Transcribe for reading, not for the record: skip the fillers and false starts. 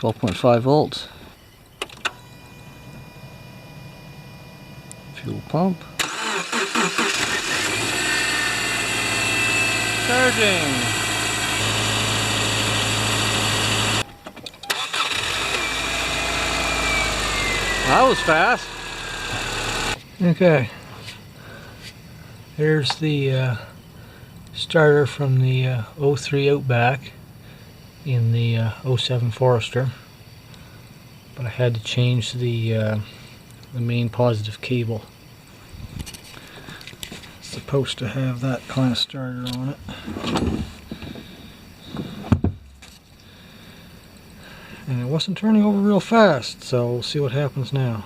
12.5 volts. Fuel pump. Charging. That was fast. Okay. There's the starter from the 03 Outback in the 07 Forester. But I had to change the main positive cable. It's supposed to have that kind of starter on it. And it wasn't turning over real fast, so we'll see what happens now.